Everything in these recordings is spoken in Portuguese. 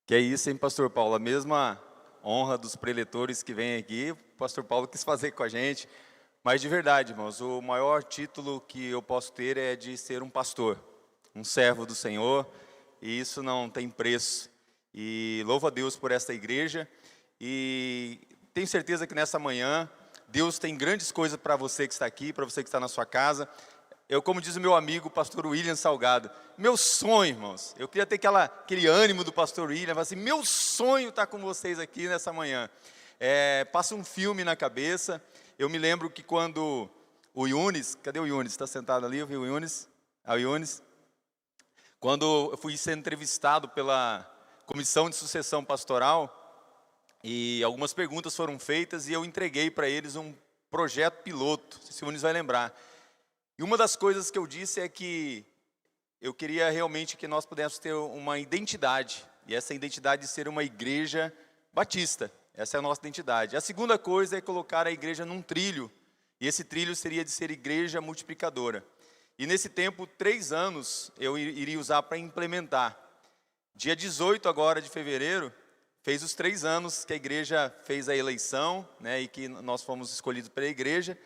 Que é isso, hein, pastor Paulo? A mesma honra dos preletores que vem aqui, o pastor Paulo quis fazer com a gente. Mas de verdade, irmãos, o maior título que eu posso ter é de ser um pastor, um servo do Senhor, e isso não tem preço. E louvo a Deus por esta igreja, e tenho certeza que nessa manhã, Deus tem grandes coisas para você que está aqui, para você que está na sua casa. Como diz o meu amigo, o pastor William Salgado, meu sonho, irmãos, eu queria ter aquele ânimo do pastor William, falar assim, meu sonho está com vocês aqui nessa manhã. Passa um filme na cabeça. Eu me lembro que quando o Yunis, cadê o Yunis? Está sentado ali, eu vi o Yunis? O Yunis. Quando eu fui ser entrevistado pela Comissão de Sucessão Pastoral, e algumas perguntas foram feitas, e eu entreguei para eles um projeto piloto, não sei se o Yunis vai lembrar. E uma das coisas que eu disse é que eu queria realmente que nós pudéssemos ter uma identidade, e essa identidade de ser uma igreja batista. Essa é a nossa identidade. A segunda coisa é colocar a igreja num trilho, e esse trilho seria de ser igreja multiplicadora. E nesse tempo, 3 anos, eu iria usar para implementar. Dia 18 agora de fevereiro, fez os 3 anos que a igreja fez a eleição, né, e que nós fomos escolhidos pela igreja,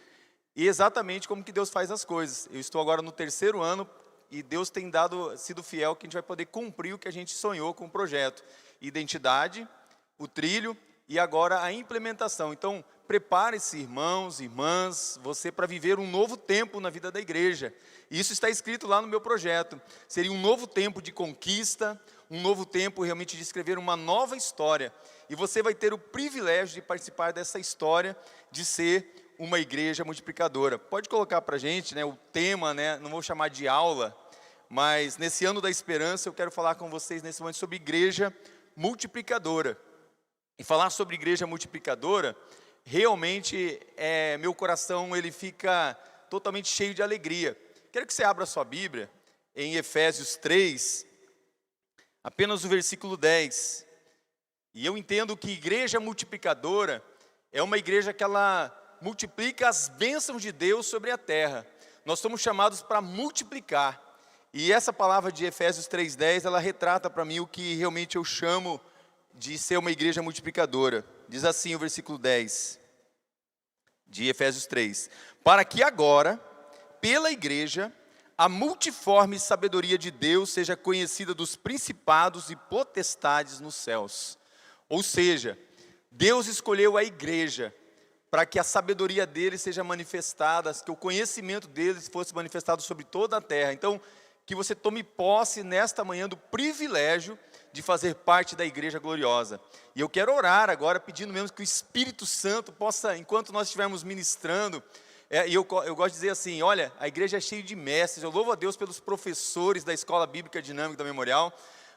e exatamente como que Deus faz as coisas. Eu estou agora no 3º ano, e Deus tem sido fiel que a gente vai poder cumprir o que a gente sonhou com o projeto. Identidade, o trilho, e agora a implementação. Então, prepare-se, irmãos, irmãs, você para viver um novo tempo na vida da igreja. Isso está escrito lá no meu projeto. Seria um novo tempo de conquista, um novo tempo realmente de escrever uma nova história. E você vai ter o privilégio de participar dessa história, de ser uma igreja multiplicadora. Pode colocar para a gente, né, o tema, né, não vou chamar de aula, mas nesse ano da esperança eu quero falar com vocês nesse momento sobre igreja multiplicadora. E falar sobre igreja multiplicadora, realmente, meu coração ele fica totalmente cheio de alegria. Quero que você abra a sua Bíblia em Efésios 3, apenas o versículo 10. E eu entendo que igreja multiplicadora é uma igreja que ela multiplica as bênçãos de Deus sobre a terra. Nós somos chamados para multiplicar. E essa palavra de Efésios 3:10, ela retrata para mim o que realmente eu chamo de ser uma igreja multiplicadora. Diz assim o versículo 10 de Efésios 3. Para que agora, pela igreja, a multiforme sabedoria de Deus seja conhecida dos principados e potestades nos céus. Ou seja, Deus escolheu a igreja para que a sabedoria dele seja manifestada, que o conhecimento deles fosse manifestado sobre toda a terra. Então, que você tome posse nesta manhã do privilégio de fazer parte da igreja gloriosa. E eu quero orar agora, pedindo mesmo que o Espírito Santo possa, enquanto nós estivermos ministrando, e eu gosto de dizer assim, olha, a igreja é cheia de mestres, eu louvo a Deus pelos professores da Escola Bíblica Dinâmica da Memorial,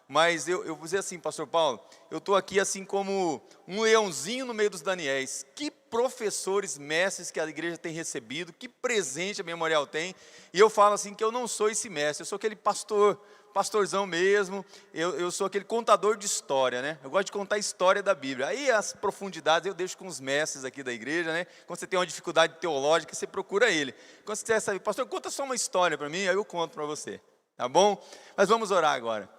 mas eu vou dizer assim, pastor Paulo, eu estou aqui assim como um leãozinho no meio dos Daniéis. Que professores, mestres que a igreja tem recebido, que presente a Memorial tem, e eu falo assim que eu não sou esse mestre, eu sou aquele pastorzão mesmo, eu sou aquele contador de história, né? Eu gosto de contar a história da Bíblia. Aí as profundidades eu deixo com os mestres aqui da igreja, né? Quando você tem uma dificuldade teológica, você procura ele. Quando você quiser saber, pastor, conta só uma história para mim, aí eu conto para você, tá bom? Mas vamos orar agora.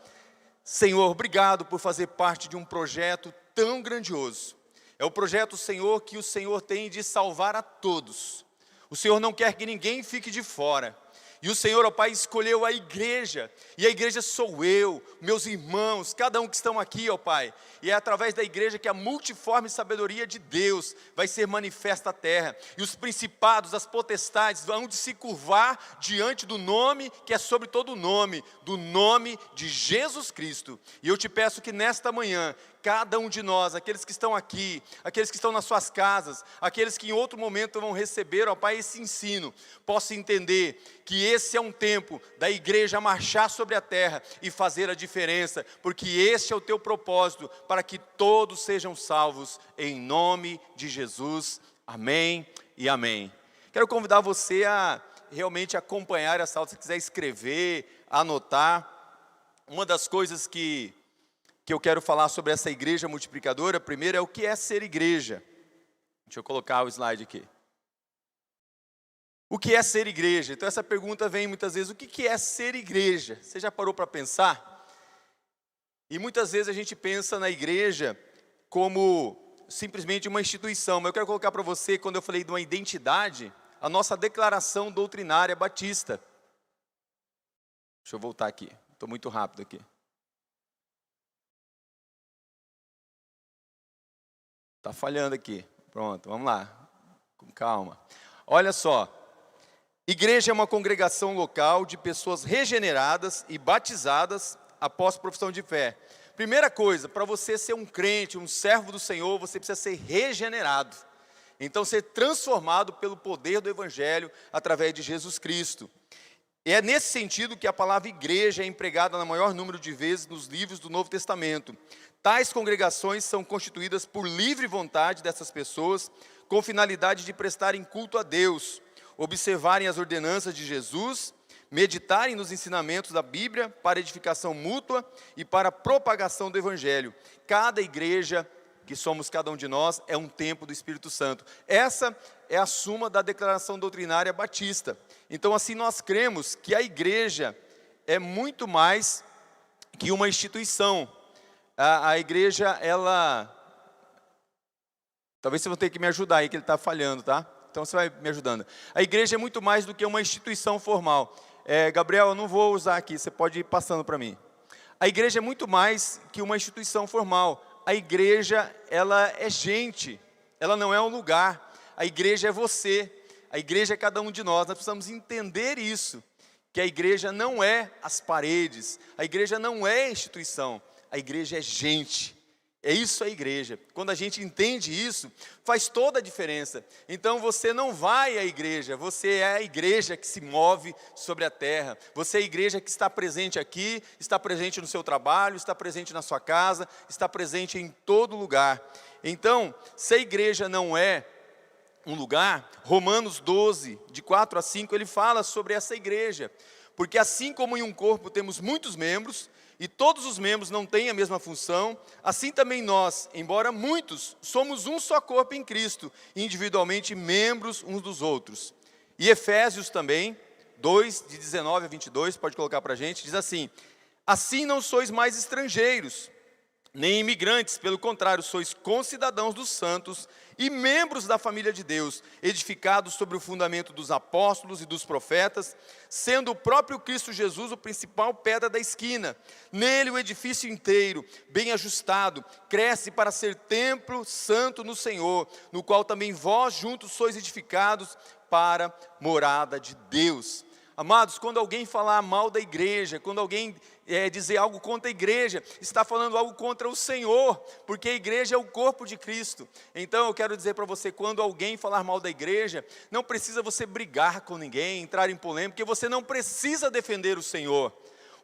Senhor, obrigado por fazer parte de um projeto tão grandioso. É o projeto, Senhor, que o Senhor tem de salvar a todos. O Senhor não quer que ninguém fique de fora. E o Senhor, ó Pai, escolheu a igreja, e a igreja sou eu, meus irmãos, cada um que estão aqui, ó Pai. E é através da igreja que a multiforme sabedoria de Deus vai ser manifesta à terra. E os principados, as potestades vão de se curvar diante do nome que é sobre todo o nome, do nome de Jesus Cristo. E eu te peço que nesta manhã, cada um de nós, aqueles que estão aqui, aqueles que estão nas suas casas, aqueles que em outro momento vão receber, ó Pai, esse ensino, possa entender que esse é um tempo da igreja marchar sobre a terra e fazer a diferença, porque este é o teu propósito, para que todos sejam salvos, em nome de Jesus, amém e amém. Quero convidar você a realmente acompanhar essa aula, se quiser escrever, anotar. Uma das coisas que eu quero falar sobre essa igreja multiplicadora, primeiro é o que é ser igreja. Deixa eu colocar o slide aqui. O que é ser igreja? Então essa pergunta vem muitas vezes, o que é ser igreja? Você já parou para pensar? E muitas vezes a gente pensa na igreja como simplesmente uma instituição. Mas eu quero colocar para você, quando eu falei de uma identidade, a nossa declaração doutrinária batista. Deixa eu voltar aqui, estou muito rápido aqui. Está falhando aqui. Pronto, vamos lá, com calma. Olha só, igreja é uma congregação local de pessoas regeneradas e batizadas após profissão de fé. Primeira coisa, para você ser um crente, um servo do Senhor, você precisa ser regenerado. Então, ser transformado pelo poder do Evangelho através de Jesus Cristo. E é nesse sentido que a palavra igreja é empregada no maior número de vezes nos livros do Novo Testamento. Tais congregações são constituídas por livre vontade dessas pessoas, com finalidade de prestarem culto a Deus, observarem as ordenanças de Jesus, meditarem nos ensinamentos da Bíblia para edificação mútua e para propagação do Evangelho. Cada igreja, que somos cada um de nós, é um templo do Espírito Santo. Essa é a suma da declaração doutrinária batista. Então, assim, nós cremos que a igreja é muito mais que uma instituição. A igreja, ela... Talvez você vai ter que me ajudar aí, que ele está falhando, tá? Então você vai me ajudando. A igreja é muito mais do que uma instituição formal. Gabriel, eu não vou usar aqui, você pode ir passando para mim. A igreja é muito mais que uma instituição formal. A igreja, ela é gente, ela não é um lugar. A igreja é você, a igreja é cada um de nós. Nós precisamos entender isso, que a igreja não é as paredes, a igreja não é instituição. A igreja é gente, é isso a igreja. Quando a gente entende isso, faz toda a diferença. Então você não vai à igreja, você é a igreja que se move sobre a terra. Você é a igreja que está presente aqui, está presente no seu trabalho, está presente na sua casa, está presente em todo lugar. Então, se a igreja não é um lugar, Romanos 12, de 4 a 5, ele fala sobre essa igreja. Porque assim como em um corpo temos muitos membros, e todos os membros não têm a mesma função, assim também nós, embora muitos, somos um só corpo em Cristo, individualmente membros uns dos outros. E Efésios também, 2, de 19 a 22, pode colocar para a gente, diz assim: assim não sois mais estrangeiros, nem imigrantes, pelo contrário, sois concidadãos dos santos e membros da família de Deus, edificados sobre o fundamento dos apóstolos e dos profetas, sendo o próprio Cristo Jesus o principal pedra da esquina. Nele o edifício inteiro, bem ajustado, cresce para ser templo santo no Senhor, no qual também vós juntos sois edificados para morada de Deus. Amados, quando alguém falar mal da igreja, quando alguém dizer algo contra a igreja, está falando algo contra o Senhor, porque a igreja é o corpo de Cristo. Então eu quero dizer para você, quando alguém falar mal da igreja, não precisa você brigar com ninguém, entrar em polêmica, porque você não precisa defender o Senhor.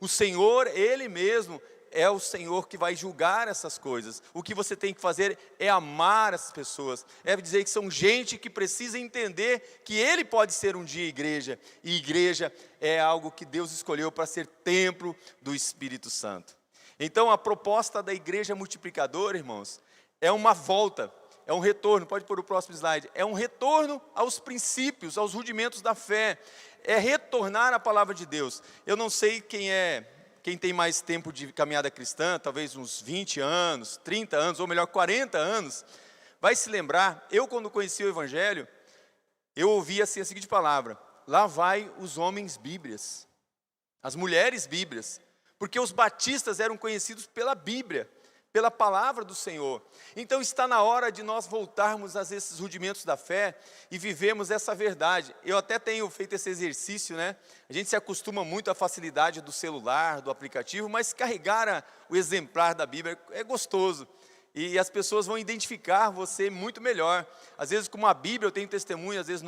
O Senhor, Ele mesmo, é o Senhor que vai julgar essas coisas. O que você tem que fazer é amar as pessoas, é dizer que são gente que precisa entender que Ele pode ser um dia igreja, e igreja é algo que Deus escolheu para ser templo do Espírito Santo. Então a proposta da igreja multiplicadora, irmãos, é uma volta, é um retorno, pode pôr o próximo slide, é um retorno aos princípios, aos rudimentos da fé, é retornar à palavra de Deus. Eu não sei quem tem mais tempo de caminhada cristã, talvez uns 20 anos, 30 anos, ou melhor, 40 anos, vai se lembrar, eu quando conheci o Evangelho, eu ouvi assim a seguinte palavra: lá vai os homens bíblias, as mulheres bíblias, porque os batistas eram conhecidos pela Bíblia, pela palavra do Senhor. Então está na hora de nós voltarmos a esses rudimentos da fé e vivemos essa verdade. Eu até tenho feito esse exercício, né? A gente se acostuma muito à facilidade do celular, do aplicativo, mas carregar o exemplar da Bíblia é gostoso. E as pessoas vão identificar você muito melhor. Às vezes com uma Bíblia, eu tenho testemunho, às vezes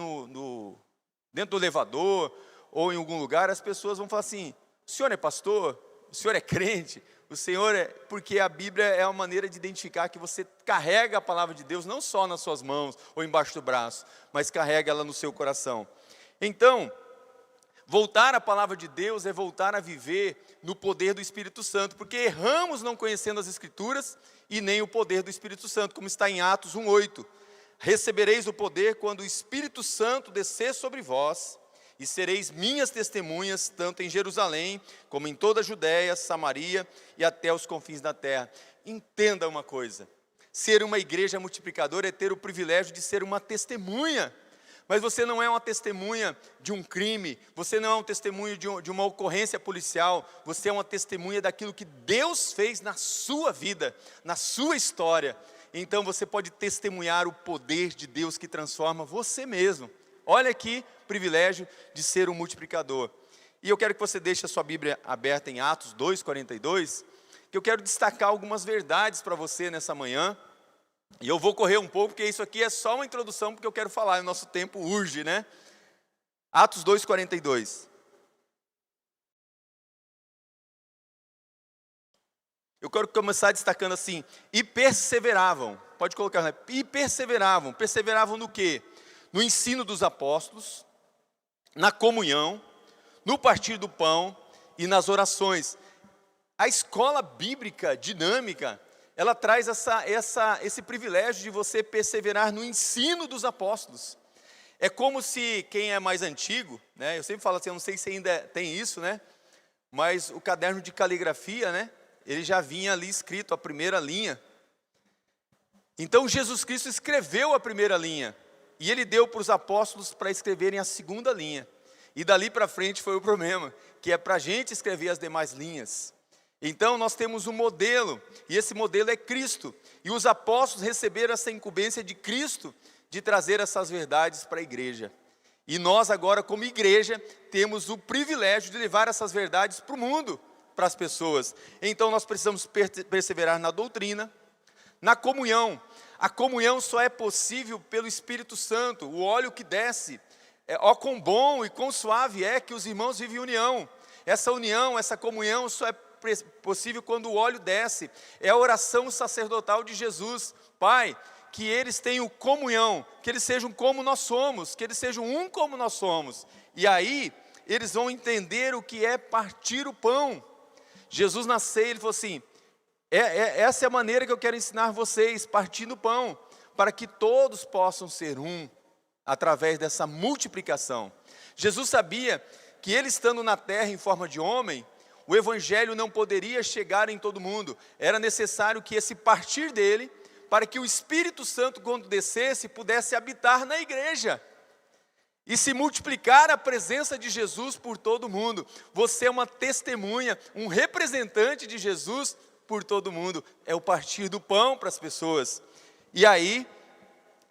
dentro do elevador ou em algum lugar, as pessoas vão falar assim: o senhor é pastor? O senhor é crente? O Senhor porque a Bíblia é uma maneira de identificar que você carrega a palavra de Deus não só nas suas mãos ou embaixo do braço, mas carrega ela no seu coração. Então, voltar à palavra de Deus é voltar a viver no poder do Espírito Santo, porque erramos não conhecendo as Escrituras e nem o poder do Espírito Santo, como está em Atos 1:8. Recebereis o poder quando o Espírito Santo descer sobre vós, e sereis minhas testemunhas, tanto em Jerusalém, como em toda a Judéia, Samaria e até os confins da terra. Entenda uma coisa, ser uma igreja multiplicadora é ter o privilégio de ser uma testemunha. Mas você não é uma testemunha de um crime, você não é um testemunho de uma ocorrência policial, você é uma testemunha daquilo que Deus fez na sua vida, na sua história. Então você pode testemunhar o poder de Deus que transforma você mesmo. Olha aqui, privilégio de ser um multiplicador. E eu quero que você deixe a sua Bíblia aberta em Atos 2:42, que eu quero destacar algumas verdades para você nessa manhã. E eu vou correr um pouco, porque isso aqui é só uma introdução, porque eu quero falar, o nosso tempo urge, né? Atos 2:42. Eu quero começar destacando assim, e perseveravam, pode colocar, né? E perseveravam no quê? No ensino dos apóstolos, na comunhão, no partir do pão e nas orações. A escola bíblica dinâmica, ela traz esse privilégio de você perseverar no ensino dos apóstolos. É como se quem é mais antigo, né? Eu sempre falo assim, eu não sei se ainda tem isso, né? Mas o caderno de caligrafia, né? Ele já vinha ali escrito a primeira linha. Então Jesus Cristo escreveu a primeira linha e ele deu para os apóstolos para escreverem a segunda linha. E dali para frente foi o problema, que é para a gente escrever as demais linhas. Então nós temos um modelo, e esse modelo é Cristo. E os apóstolos receberam essa incumbência de Cristo, de trazer essas verdades para a igreja. E nós agora, como igreja, temos o privilégio de levar essas verdades para o mundo, para as pessoas. Então nós precisamos perseverar na doutrina, na comunhão. A comunhão só é possível pelo Espírito Santo, o óleo que desce. Ó, quão bom e quão suave é que os irmãos vivem união. Essa união, essa comunhão só é possível quando o óleo desce. É a oração sacerdotal de Jesus. Pai, que eles tenham comunhão, que eles sejam como nós somos, que eles sejam um como nós somos. E aí, eles vão entender o que é partir o pão. Jesus na ceia, ele falou assim, essa é a maneira que eu quero ensinar vocês, partindo o pão, para que todos possam ser um, através dessa multiplicação. Jesus sabia que ele estando na terra em forma de homem, o evangelho não poderia chegar em todo mundo. Era necessário que esse partir dele, para que o Espírito Santo, quando descesse, pudesse habitar na igreja e se multiplicar a presença de Jesus por todo mundo. Você é uma testemunha, um representante de Jesus por todo mundo. É o partir do pão para as pessoas. E aí,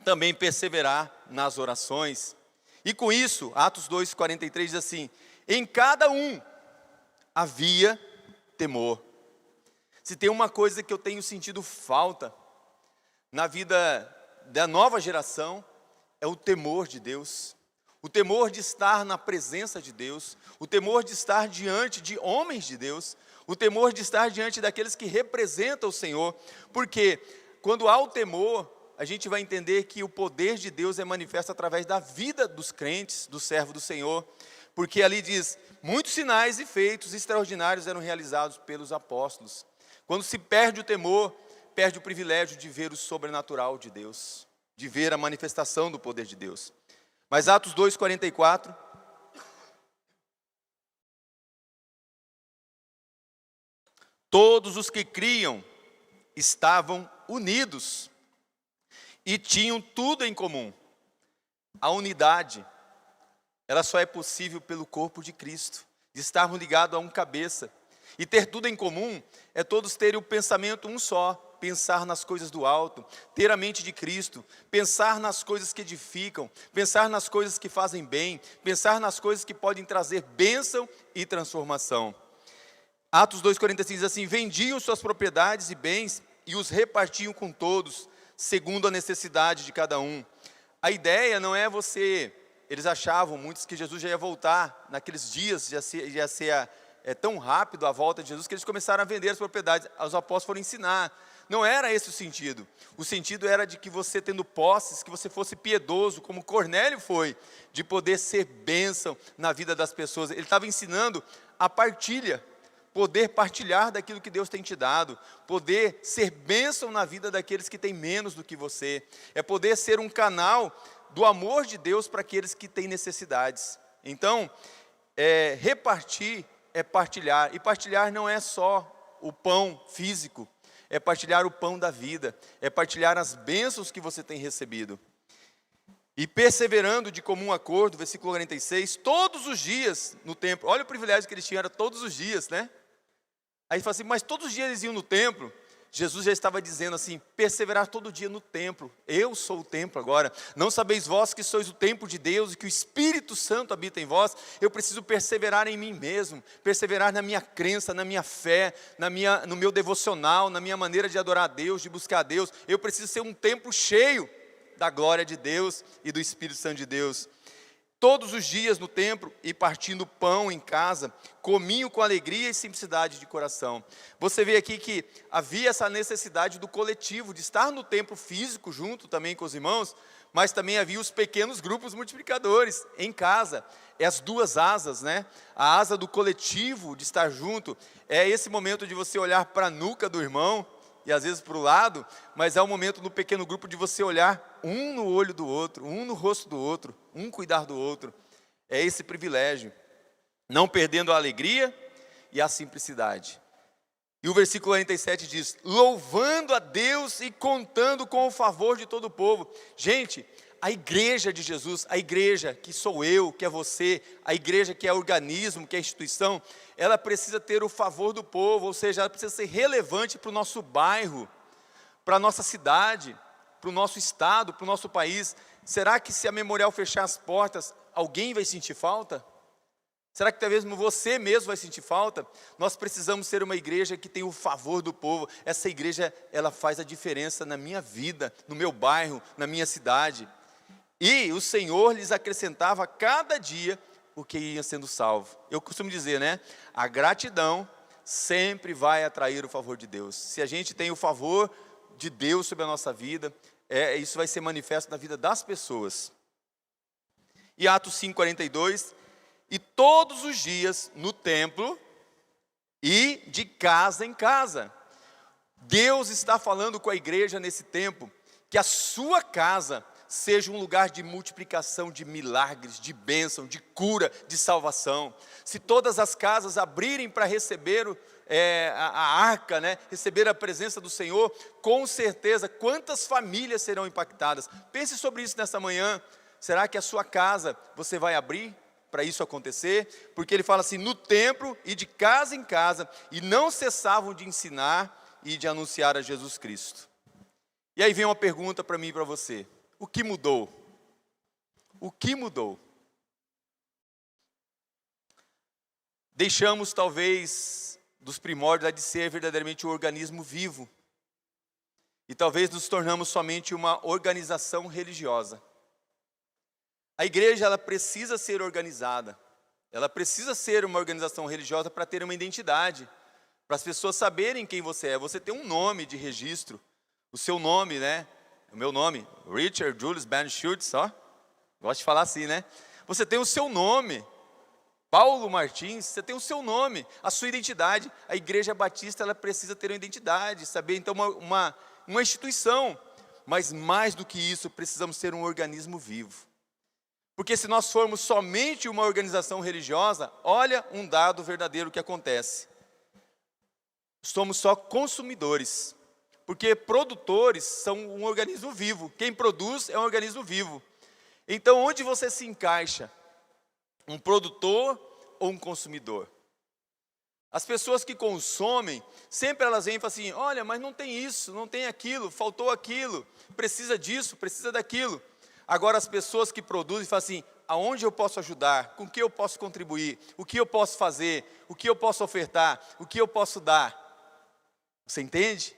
também perseverar nas orações. E com isso, Atos 2:43 diz assim, em cada um havia temor. Se tem uma coisa que eu tenho sentido falta na vida da nova geração, é o temor de Deus. O temor de estar na presença de Deus, o temor de estar diante de homens de Deus, o temor de estar diante daqueles que representam o Senhor. Porque quando há o temor, a gente vai entender que o poder de Deus é manifesto através da vida dos crentes, do servo do Senhor. Porque ali diz, muitos sinais e feitos extraordinários eram realizados pelos apóstolos. Quando se perde o temor, perde o privilégio de ver o sobrenatural de Deus, de ver a manifestação do poder de Deus. Mas Atos 2:44, todos os que criam estavam unidos e tinham tudo em comum. A unidade, ela só é possível pelo corpo de Cristo, de estarmos ligados a um cabeça. E ter tudo em comum é todos terem o pensamento um só, pensar nas coisas do alto, ter a mente de Cristo, pensar nas coisas que edificam, pensar nas coisas que fazem bem, pensar nas coisas que podem trazer bênção e transformação. Atos 2:45 diz assim, vendiam suas propriedades e bens e os repartiam com todos, segundo a necessidade de cada um. A ideia não é você, eles achavam, muitos, que Jesus já ia voltar naqueles dias, já ser tão rápido a volta de Jesus, que eles começaram a vender as propriedades, os apóstolos foram ensinar. Não era esse o sentido. O sentido era de que você, tendo posses, que você fosse piedoso, como Cornélio foi, de poder ser bênção na vida das pessoas. Ele estava ensinando a partilha, poder partilhar daquilo que Deus tem te dado, poder ser bênção na vida daqueles que têm menos do que você, é poder ser um canal do amor de Deus para aqueles que têm necessidades. Então, repartir é partilhar, e partilhar não é só o pão físico, é partilhar o pão da vida, é partilhar as bênçãos que você tem recebido. E perseverando de comum acordo, versículo 46, todos os dias no templo, olha o privilégio que eles tinham, era todos os dias, né? Aí fala assim, mas todos os dias eles iam no templo. Jesus já estava dizendo assim, perseverar todo dia no templo. Eu sou o templo agora. Não sabeis vós que sois o templo de Deus e que o Espírito Santo habita em vós? Eu preciso perseverar em mim mesmo, perseverar na minha crença, na minha fé, no meu devocional, na minha maneira de adorar a Deus, de buscar a Deus. Eu preciso ser um templo cheio da glória de Deus e do Espírito Santo de Deus. Todos os dias no templo e partindo pão em casa, comiam com alegria e simplicidade de coração. Você vê aqui que havia essa necessidade do coletivo, de estar no templo físico junto também com os irmãos, mas também havia os pequenos grupos multiplicadores em casa. É as duas asas, né? A asa do coletivo, de estar junto, é esse momento de você olhar para a nuca do irmão, e às vezes para o lado, mas é o momento no pequeno grupo de você olhar um no olho do outro, um no rosto do outro, um cuidar do outro. É esse privilégio, não perdendo a alegria e a simplicidade. E o versículo 47 diz, louvando a Deus e contando com o favor de todo o povo. Gente, a igreja de Jesus, a igreja que sou eu, que é você, a igreja que é organismo, que é instituição, ela precisa ter o favor do povo, ou seja, ela precisa ser relevante para o nosso bairro, para a nossa cidade, para o nosso estado, para o nosso país. Será que se a Memorial fechar as portas, alguém vai sentir falta? Será que talvez você mesmo vai sentir falta? Nós precisamos ser uma igreja que tem o favor do povo. Essa igreja, ela faz a diferença na minha vida, no meu bairro, na minha cidade. E o Senhor lhes acrescentava cada dia o que ia sendo salvo. Eu costumo dizer, né? A gratidão sempre vai atrair o favor de Deus. Se a gente tem o favor de Deus sobre a nossa vida, isso vai ser manifesto na vida das pessoas. E Atos 5:42, e todos os dias no templo e de casa em casa. Deus está falando com a igreja nesse tempo, que a sua casa seja um lugar de multiplicação de milagres, de bênção, de cura, de salvação. Se todas as casas abrirem para receber a arca, né, receber a presença do Senhor, com certeza, quantas famílias serão impactadas? Pense sobre isso nessa manhã. Será que a sua casa você vai abrir para isso acontecer? Porque ele fala assim, no templo e de casa em casa, e não cessavam de ensinar e de anunciar a Jesus Cristo. E aí vem uma pergunta para mim e para você. O que mudou? O que mudou? Deixamos talvez dos primórdios de ser verdadeiramente um organismo vivo. E talvez nos tornamos somente uma organização religiosa. A igreja, ela precisa ser organizada. Ela precisa ser uma organização religiosa para ter uma identidade. Para as pessoas saberem quem você é. Você tem um nome de registro. O seu nome, né? O meu nome, Richard Julius Ben Schultz, ó. Gosto de falar assim, né? Você tem o seu nome. Paulo Martins, você tem o seu nome, a sua identidade. A Igreja Batista, ela precisa ter uma identidade, saber então uma instituição. Mas mais do que isso, precisamos ser um organismo vivo. Porque se nós formos somente uma organização religiosa, olha um dado verdadeiro que acontece. Somos só consumidores. Porque produtores são um organismo vivo. Quem produz é um organismo vivo. Então, onde você se encaixa? Um produtor ou um consumidor? As pessoas que consomem, sempre elas vêm e falam assim, olha, mas não tem isso, não tem aquilo, faltou aquilo, precisa disso, precisa daquilo. Agora as pessoas que produzem falam assim, aonde eu posso ajudar? Com que eu posso contribuir? O que eu posso fazer? O que eu posso ofertar? O que eu posso dar? Você entende?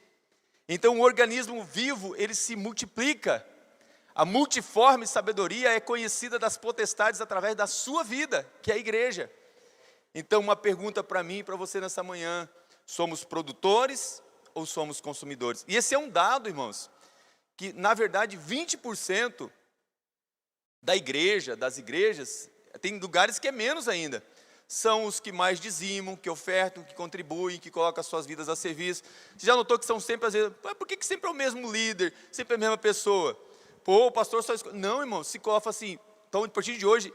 Então o organismo vivo, ele se multiplica. A multiforme sabedoria é conhecida das potestades através da sua vida, que é a igreja. Então uma pergunta para mim e para você nessa manhã, somos produtores ou somos consumidores? E esse é um dado, irmãos, que na verdade 20% da igreja, das igrejas, tem lugares que é menos ainda, são os que mais dizimam, que ofertam, que contribuem, que colocam as suas vidas a serviço. Você já notou que são sempre, às vezes, por que sempre é o mesmo líder, sempre é a mesma pessoa? Pô, o pastor só escolhe. Não, irmão, se coloca assim, então a partir de hoje,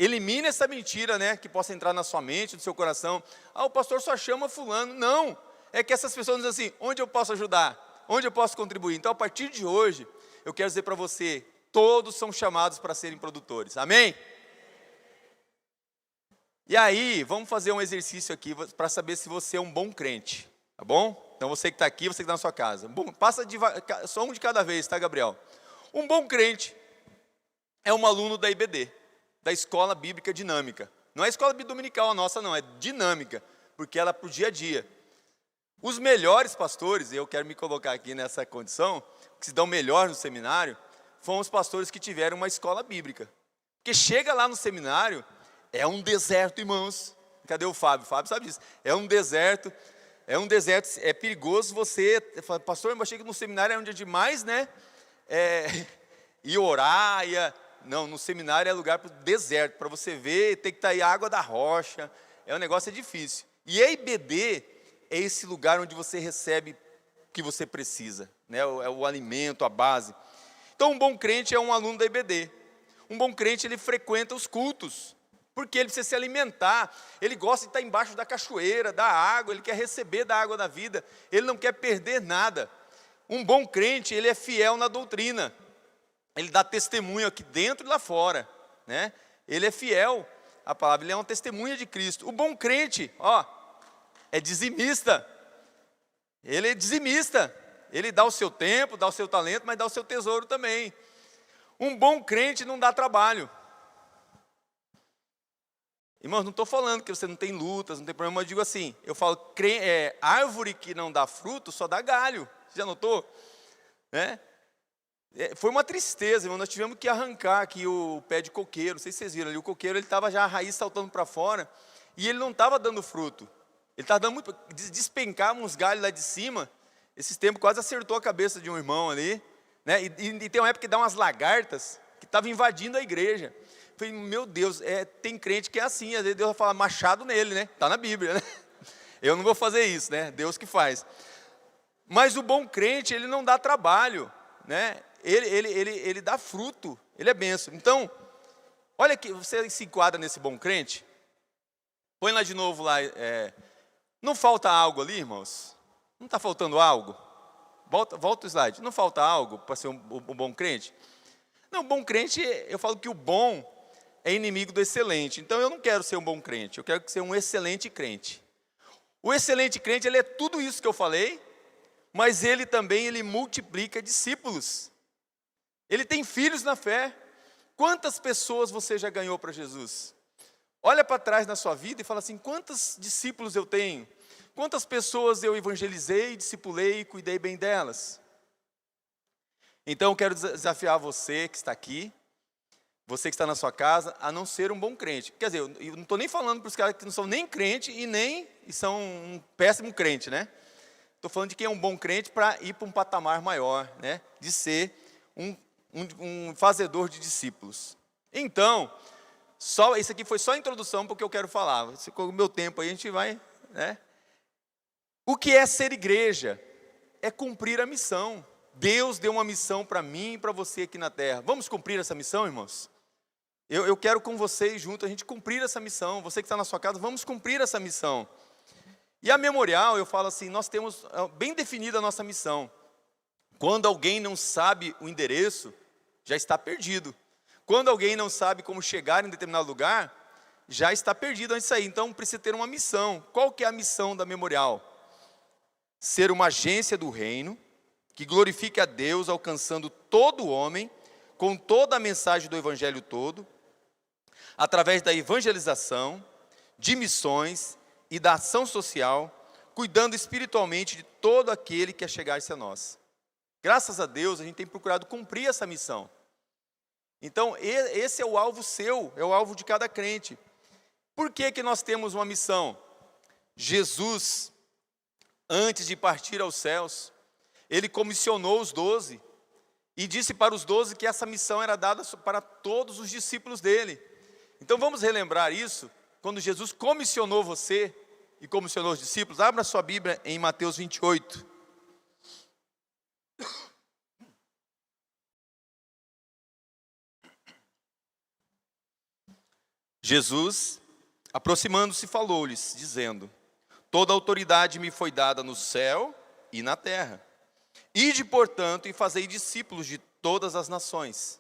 Elimine essa mentira, né, que possa entrar na sua mente, no seu coração. Ah, o pastor só chama fulano. Não, é que essas pessoas dizem assim, onde eu posso ajudar? Onde eu posso contribuir? Então, a partir de hoje, eu quero dizer para você, todos são chamados para serem produtores. Amém? E aí, vamos fazer um exercício aqui para saber se você é um bom crente, tá bom? Então, você que está aqui, você que está na sua casa. Bom, passa só um de cada vez, tá, Gabriel? Um bom crente é um aluno da IBD, da Escola Bíblica Dinâmica. Não é escola dominical a nossa, não, é dinâmica, porque ela é para o dia a dia. Os melhores pastores, eu quero me colocar aqui nessa condição, que se dão melhor no seminário, foram os pastores que tiveram uma escola bíblica. Porque chega lá no seminário, é um deserto, irmãos. Cadê o Fábio? O Fábio sabe disso. É um deserto, é perigoso você... Pastor, eu achei que no seminário é onde é demais, né? Ir orar, não, no seminário é lugar para o deserto, para você ver, tem que estar aí a água da rocha, um negócio difícil. E a IBD é esse lugar onde você recebe o que você precisa, né? É o alimento, a base. Então, um bom crente é um aluno da IBD. Um bom crente, ele frequenta os cultos, porque ele precisa se alimentar, ele gosta de estar embaixo da cachoeira, da água, ele quer receber da água da vida, ele não quer perder nada. Um bom crente, ele é fiel na doutrina, ele dá testemunho aqui dentro e lá fora, né? Ele é fiel à palavra, ele é uma testemunha de Cristo. O bom crente, é dizimista, ele é dizimista, ele dá o seu tempo, dá o seu talento, mas dá o seu tesouro também. Um bom crente não dá trabalho. Irmãos, não estou falando que você não tem lutas, não tem problema, mas eu digo assim, eu falo, árvore que não dá fruto só dá galho, você já notou? Né? Foi uma tristeza, irmão, nós tivemos que arrancar aqui o pé de coqueiro, não sei se vocês viram ali, o coqueiro ele estava já a raiz saltando para fora, e ele não estava dando fruto, ele estava dando muito, despencava uns galhos lá de cima, esses tempos quase acertou a cabeça de um irmão ali, né? E tem uma época que dá umas lagartas, que estavam invadindo a igreja. Falei, meu Deus, tem crente que é assim, às vezes Deus vai falar machado nele, né? Está na Bíblia, né? Eu não vou fazer isso, né? Deus que faz. Mas o bom crente, ele não dá trabalho, né? Ele dá fruto, ele é bênção. Então, olha aqui, você se enquadra nesse bom crente? Põe lá de novo lá, não falta algo ali, irmãos? Não está faltando algo? Volta o slide. Não falta algo para ser um bom crente? Não, bom crente, eu falo que o bom é inimigo do excelente. Então, eu não quero ser um bom crente, eu quero ser um excelente crente. O excelente crente, ele é tudo isso que eu falei, mas ele também, ele multiplica discípulos. Ele tem filhos na fé. Quantas pessoas você já ganhou para Jesus? Olha para trás na sua vida e fala assim, quantos discípulos eu tenho? Quantas pessoas eu evangelizei, discipulei e cuidei bem delas? Então, eu quero desafiar você que está aqui, você que está na sua casa, a não ser um bom crente. Quer dizer, eu não estou nem falando para os caras que não são nem crente e são um péssimo crente, né? Estou falando de quem é um bom crente para ir para um patamar maior, né? De ser um fazedor de discípulos. Então, isso aqui foi só a introdução para o que eu quero falar. Com o meu tempo aí a gente vai, né? O que é ser igreja? É cumprir a missão. Deus deu uma missão para mim e para você aqui na terra. Vamos cumprir essa missão, irmãos? Eu quero com vocês juntos a gente cumprir essa missão. Você que está na sua casa, vamos cumprir essa missão. E a Memorial, eu falo assim, nós temos bem definida a nossa missão. Quando alguém não sabe o endereço, já está perdido. Quando alguém não sabe como chegar em determinado lugar, já está perdido antes de sair. Então, precisa ter uma missão. Qual que é a missão da Memorial? Ser uma agência do reino, que glorifique a Deus, alcançando todo homem, com toda a mensagem do Evangelho todo, através da evangelização, de missões e da ação social, cuidando espiritualmente de todo aquele que quer chegar-se a nós. Graças a Deus, a gente tem procurado cumprir essa missão. Então, esse é o alvo seu, é o alvo de cada crente. Por que nós temos uma missão? Jesus, antes de partir aos céus, ele comissionou os 12 e disse para os 12 que essa missão era dada para todos os discípulos dele. Então vamos relembrar isso, quando Jesus comissionou você e comissionou os discípulos. Abra sua Bíblia em Mateus 28. Jesus, aproximando-se, falou-lhes, dizendo: toda autoridade me foi dada no céu e na terra. Ide, portanto, e fazei discípulos de todas as nações,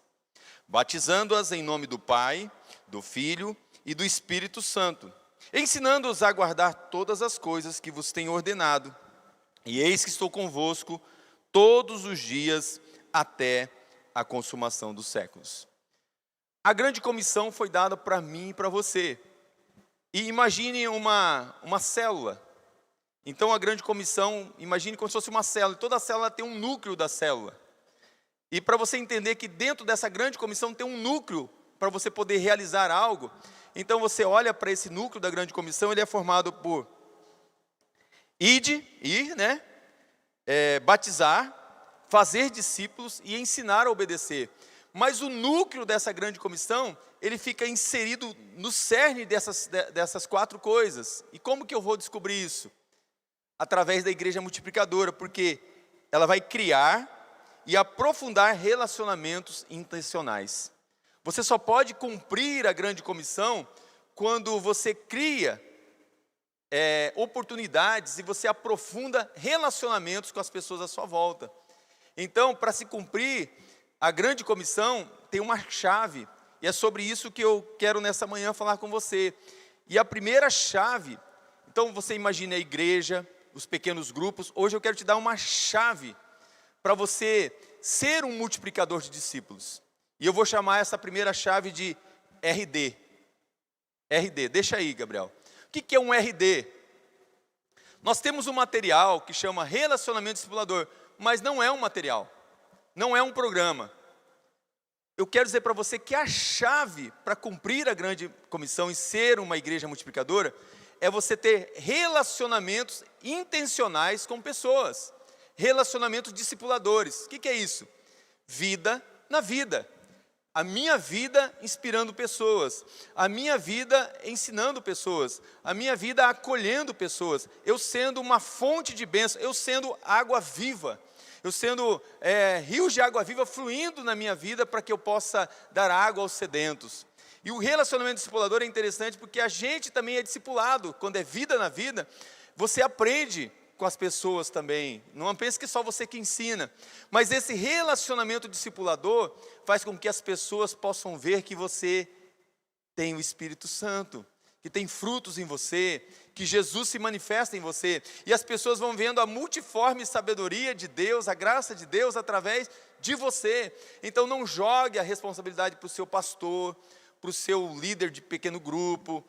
batizando-as em nome do Pai, do Filho e do Espírito Santo, ensinando-os a guardar todas as coisas que vos tenho ordenado. E eis que estou convosco todos os dias até a consumação dos séculos. A grande comissão foi dada para mim e para você. E imagine uma célula. Então a grande comissão, imagine como se fosse uma célula. Toda célula tem um núcleo da célula. E para você entender que dentro dessa grande comissão tem um núcleo para você poder realizar algo, então você olha para esse núcleo da grande comissão, ele é formado por ir, batizar, fazer discípulos e ensinar a obedecer. Mas o núcleo dessa grande comissão, ele fica inserido no cerne dessas 4 coisas. E como que eu vou descobrir isso? Através da igreja multiplicadora, porque ela vai criar e aprofundar relacionamentos intencionais. Você só pode cumprir a grande comissão quando você cria oportunidades e você aprofunda relacionamentos com as pessoas à sua volta. Então, para se cumprir a grande comissão, tem uma chave, e é sobre isso que eu quero nessa manhã falar com você. E a primeira chave, então você imagina a igreja, os pequenos grupos. Hoje eu quero te dar uma chave para você ser um multiplicador de discípulos. E eu vou chamar essa primeira chave de RD. RD, deixa aí, Gabriel. O que é um RD? Nós temos um material que chama Relacionamento Discipulador, mas não é um material, não é um programa. Eu quero dizer para você que a chave para cumprir a grande comissão e ser uma igreja multiplicadora é você ter relacionamentos intencionais com pessoas, relacionamentos discipuladores. O que é isso? Vida na vida. A minha vida inspirando pessoas, a minha vida ensinando pessoas, a minha vida acolhendo pessoas, eu sendo uma fonte de bênção, eu sendo água viva, eu sendo rios de água viva fluindo na minha vida para que eu possa dar água aos sedentos. E o relacionamento discipulador é interessante porque a gente também é discipulado. Quando é vida na vida, você aprende com as pessoas também. Não pense que só você que ensina. Mas esse relacionamento discipulador faz com que as pessoas possam ver que você tem o Espírito Santo, que tem frutos em você, que Jesus se manifesta em você. E as pessoas vão vendo a multiforme sabedoria de Deus, a graça de Deus através de você. Então não jogue a responsabilidade para o seu pastor, para o seu líder de pequeno grupo,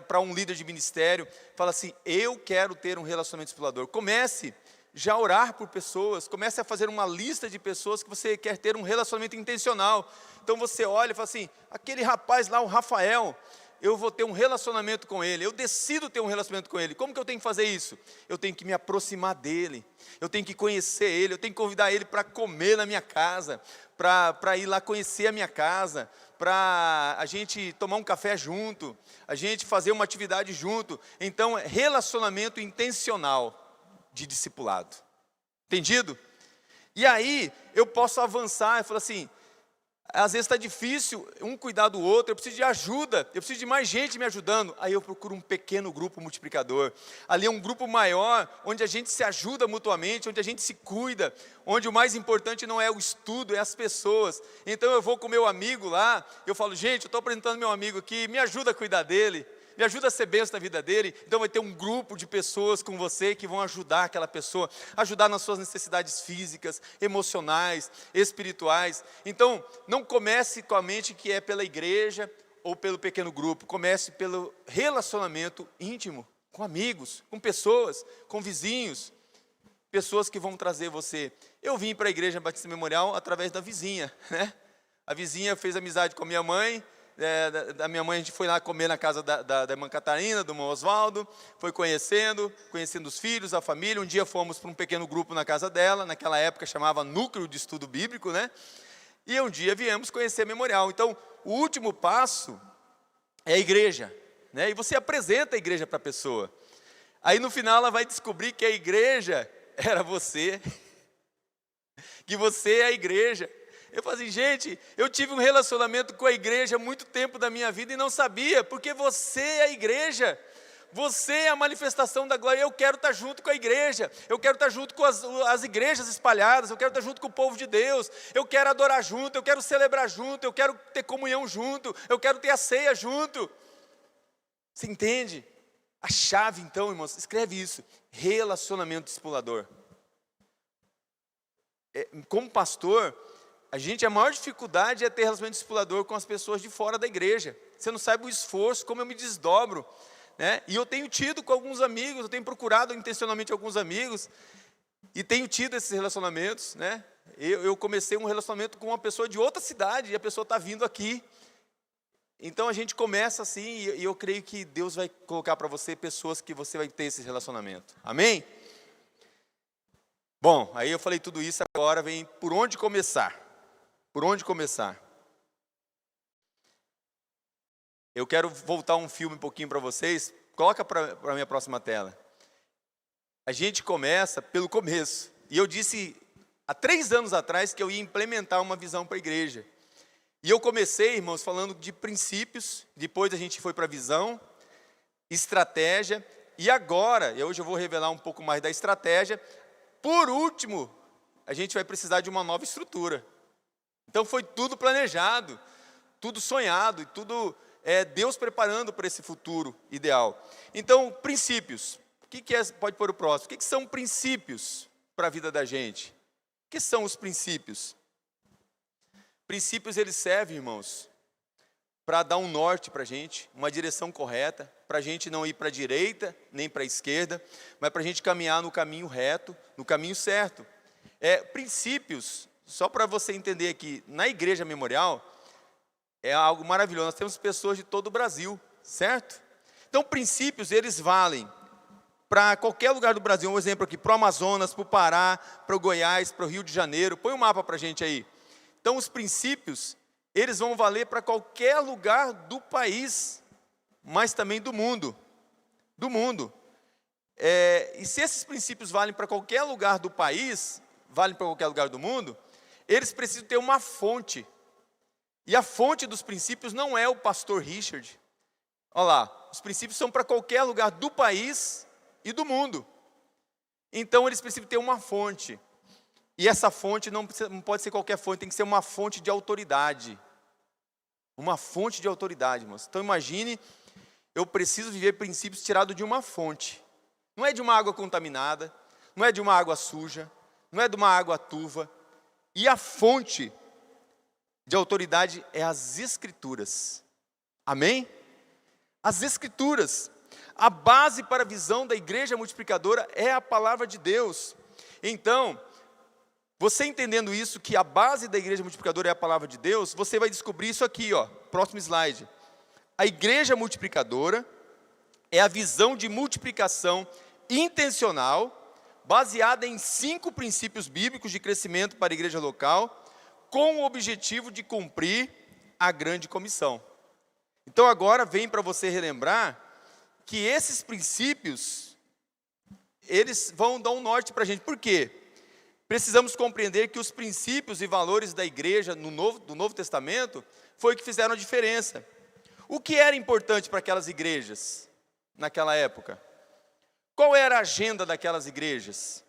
para um líder de ministério. Fala assim: eu quero ter um relacionamento discipulador. Comece já a orar por pessoas, comece a fazer uma lista de pessoas que você quer ter um relacionamento intencional. Então você olha e fala assim: aquele rapaz lá, o Rafael, eu vou ter um relacionamento com ele, eu decido ter um relacionamento com ele. Como que eu tenho que fazer isso? Eu tenho que me aproximar dele, eu tenho que conhecer ele, eu tenho que convidar ele para comer na minha casa, para ir lá conhecer a minha casa, para a gente tomar um café junto, a gente fazer uma atividade junto. Então, relacionamento intencional de discipulado. Entendido? E aí, eu posso avançar e falar assim: às vezes está difícil um cuidar do outro, eu preciso de ajuda, eu preciso de mais gente me ajudando. Aí eu procuro um pequeno grupo multiplicador. Ali é um grupo maior, onde a gente se ajuda mutuamente, onde a gente se cuida, onde o mais importante não é o estudo, é as pessoas. Então eu vou com o meu amigo lá, eu falo: gente, eu estou apresentando meu amigo aqui, me ajuda a cuidar dele, me ajuda a ser bênção na vida dele. Então vai ter um grupo de pessoas com você que vão ajudar aquela pessoa, ajudar nas suas necessidades físicas, emocionais, espirituais. Então não comece com a mente que é pela igreja ou pelo pequeno grupo, comece pelo relacionamento íntimo, com amigos, com pessoas, com vizinhos, pessoas que vão trazer você. Eu vim para a Igreja Batista Memorial através da vizinha, né? A vizinha fez amizade com a minha mãe. Da minha mãe, a gente foi lá comer na casa da irmã Catarina, do irmão Oswaldo, foi conhecendo os filhos, a família. Um dia fomos para um pequeno grupo na casa dela, naquela época chamava Núcleo de Estudo Bíblico, né? E um dia viemos conhecer a Memorial. Então, o último passo é a igreja, né? E você apresenta a igreja para a pessoa. Aí no final ela vai descobrir que a igreja era você, que você é a igreja. Eu falei assim, gente, eu tive um relacionamento com a igreja há muito tempo da minha vida e não sabia, porque você é a igreja. Você é a manifestação da glória. Eu quero estar junto com a igreja. Eu quero estar junto com as igrejas espalhadas. Eu quero estar junto com o povo de Deus. Eu quero adorar junto. Eu quero celebrar junto. Eu quero ter comunhão junto. Eu quero ter a ceia junto. Você entende? A chave, então, irmãos, escreve isso. Relacionamento discipulador. Como pastor, a maior dificuldade é ter relacionamento discipulador com as pessoas de fora da igreja. Você não sabe o esforço, como eu me desdobro, né? E eu tenho tido com alguns amigos, eu tenho procurado intencionalmente alguns amigos, e tenho tido esses relacionamentos, né? Eu comecei um relacionamento com uma pessoa de outra cidade, e a pessoa está vindo aqui. Então a gente começa assim, e eu creio que Deus vai colocar para você pessoas que você vai ter esse relacionamento. Amém? Bom, aí eu falei tudo isso, agora vem por onde começar. Por onde começar? Eu quero voltar um filme um pouquinho para vocês. Coloca para a minha próxima tela. A gente começa pelo começo. E eu disse há 3 anos atrás que eu ia implementar uma visão para a igreja. E eu comecei, irmãos, falando de princípios. Depois a gente foi para a visão, estratégia. E agora, e hoje eu vou revelar um pouco mais da estratégia. Por último, a gente vai precisar de uma nova estrutura. Então foi tudo planejado, tudo sonhado, e tudo Deus preparando para esse futuro ideal. Então, princípios. O que é, pode pôr o próximo? O que são princípios para a vida da gente? O que são os princípios? Princípios, eles servem, irmãos, para dar um norte para a gente, uma direção correta, para a gente não ir para a direita, nem para a esquerda, mas para a gente caminhar no caminho reto, no caminho certo. Princípios, só para você entender aqui, na Igreja Memorial, é algo maravilhoso. Nós temos pessoas de todo o Brasil, certo? Então, princípios, eles valem para qualquer lugar do Brasil. Um exemplo aqui, para o Amazonas, para o Pará, para o Goiás, para o Rio de Janeiro. Põe um mapa para a gente aí. Então, os princípios, eles vão valer para qualquer lugar do país, mas também do mundo. Do mundo. E se esses princípios valem para qualquer lugar do país, valem para qualquer lugar do mundo, eles precisam ter uma fonte. E a fonte dos princípios não é o pastor Richard. Olha lá, os princípios são para qualquer lugar do país e do mundo. Então, eles precisam ter uma fonte. E essa fonte não pode ser qualquer fonte, tem que ser uma fonte de autoridade. Uma fonte de autoridade, irmãos. Então imagine, eu preciso viver princípios tirados de uma fonte. Não é de uma água contaminada, não é de uma água suja, não é de uma água turva. E a fonte de autoridade é as Escrituras. Amém? As Escrituras. A base para a visão da igreja multiplicadora é a palavra de Deus. Então, você entendendo isso, que a base da igreja multiplicadora é a palavra de Deus, você vai descobrir isso aqui, ó, próximo slide. A igreja multiplicadora é a visão de multiplicação intencional, baseada em 5 princípios bíblicos de crescimento para a igreja local, com o objetivo de cumprir a grande comissão. Então agora vem para você relembrar que esses princípios, eles vão dar um norte para a gente. Por quê? Precisamos compreender que os princípios e valores da igreja do Novo Testamento foi o que fizeram a diferença. O que era importante para aquelas igrejas naquela época? Qual era a agenda daquelas igrejas?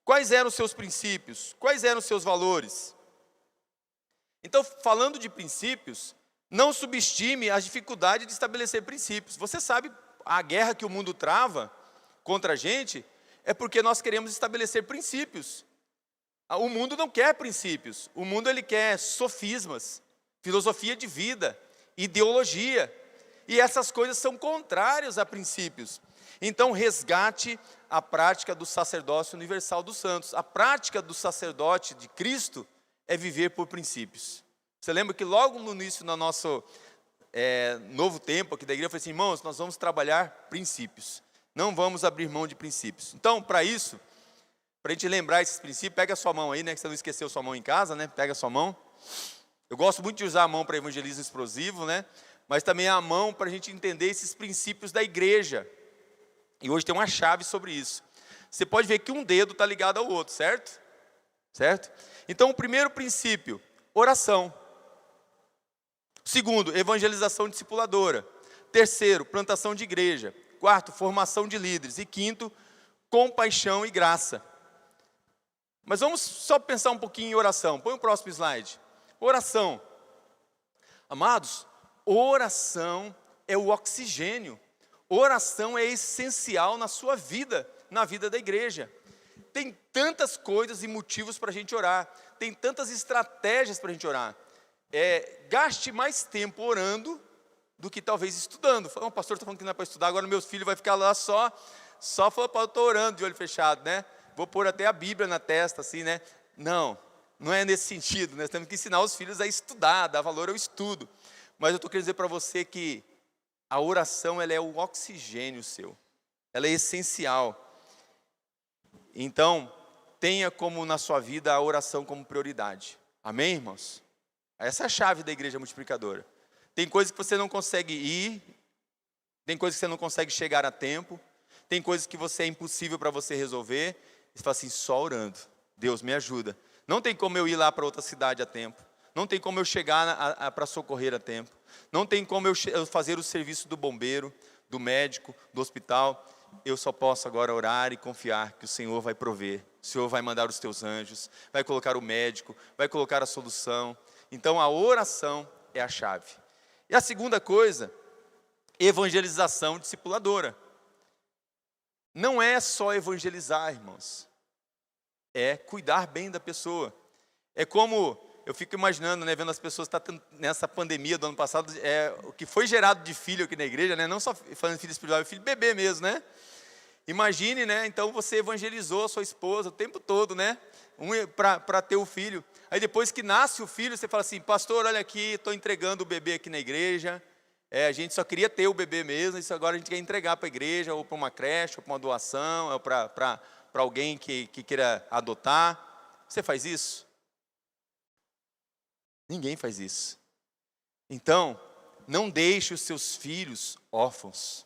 Quais eram os seus princípios? Quais eram os seus valores? Então, falando de princípios, não subestime a dificuldade de estabelecer princípios. Você sabe, a guerra que o mundo trava contra a gente é porque nós queremos estabelecer princípios. O mundo não quer princípios, o mundo ele quer sofismas, filosofia de vida, ideologia, e essas coisas são contrárias a princípios. Então resgate a prática do sacerdócio universal dos santos. A prática do sacerdote de Cristo é viver por princípios. Você lembra que logo no início do nosso novo tempo aqui da igreja, eu falei assim, irmãos, nós vamos trabalhar princípios, não vamos abrir mão de princípios. Então, para isso, para a gente lembrar esses princípios, pega a sua mão aí, né, que você não esqueceu sua mão em casa, né, pega a sua mão. Eu gosto muito de usar a mão para evangelismo explosivo, né, mas também a mão para a gente entender esses princípios da igreja. E hoje tem uma chave sobre isso. Você pode ver que um dedo está ligado ao outro, certo? Certo? Então, o primeiro princípio, oração. Segundo, evangelização discipuladora. Terceiro, plantação de igreja. Quarto, formação de líderes. E quinto, compaixão e graça. Mas vamos só pensar um pouquinho em oração. Põe o próximo slide. Oração. Amados, oração é o oxigênio. Oração é essencial na sua vida, na vida da igreja. Tem tantas coisas e motivos para a gente orar. Tem tantas estratégias para a gente orar. Gaste mais tempo orando do que talvez estudando. O pastor está falando que não é para estudar, agora meus filhos vão ficar lá só falando, eu estou orando de olho fechado, né? Vou pôr até a Bíblia na testa, assim, né? Não é nesse sentido, né? Nós temos que ensinar os filhos a estudar, dar valor ao estudo. Mas eu estou querendo dizer para você que a oração, ela é o oxigênio seu. Ela é essencial. Então, tenha como na sua vida a oração como prioridade. Amém, irmãos? Essa é a chave da igreja multiplicadora. Tem coisas que você não consegue ir, tem coisas que você não consegue chegar a tempo, tem coisas que é impossível para você resolver, e você fala assim, só orando, Deus me ajuda. Não tem como eu ir lá para outra cidade a tempo, não tem como eu chegar para socorrer a tempo, não tem como eu fazer o serviço do bombeiro, do médico, do hospital. Eu só posso agora orar e confiar que o Senhor vai prover, o Senhor vai mandar os teus anjos, vai colocar o médico, vai colocar a solução. Então a oração é a chave. E a segunda coisa, evangelização discipuladora. Não é só evangelizar, irmãos, é cuidar bem da pessoa. É como, eu fico imaginando, né, vendo as pessoas nessa pandemia do ano passado, o que foi gerado de filho aqui na igreja, né, não só falando de filho espiritual, filho bebê mesmo, né? Imagine, né, então você evangelizou a sua esposa o tempo todo, né, para ter o filho. Aí depois que nasce o filho, você fala assim, pastor, olha aqui, estou entregando o bebê aqui na igreja. A gente só queria ter o bebê mesmo, isso agora a gente quer entregar para a igreja, ou para uma creche, ou para uma doação, ou para alguém que queira adotar. Você faz isso? Ninguém faz isso. Então, não deixe os seus filhos órfãos.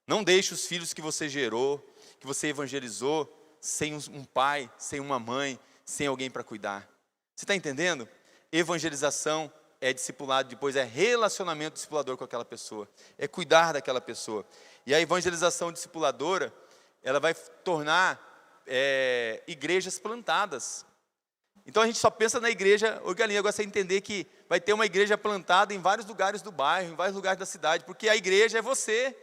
Não deixe os filhos que você gerou, que você evangelizou, sem um pai, sem uma mãe, sem alguém para cuidar. Você está entendendo? Evangelização é discipulado, depois é relacionamento discipulador com aquela pessoa. É cuidar daquela pessoa. E a evangelização discipuladora, ela vai tornar igrejas plantadas. Então a gente só pensa na igreja organizada. Agora você entender que vai ter uma igreja plantada em vários lugares do bairro, em vários lugares da cidade, porque a igreja é você,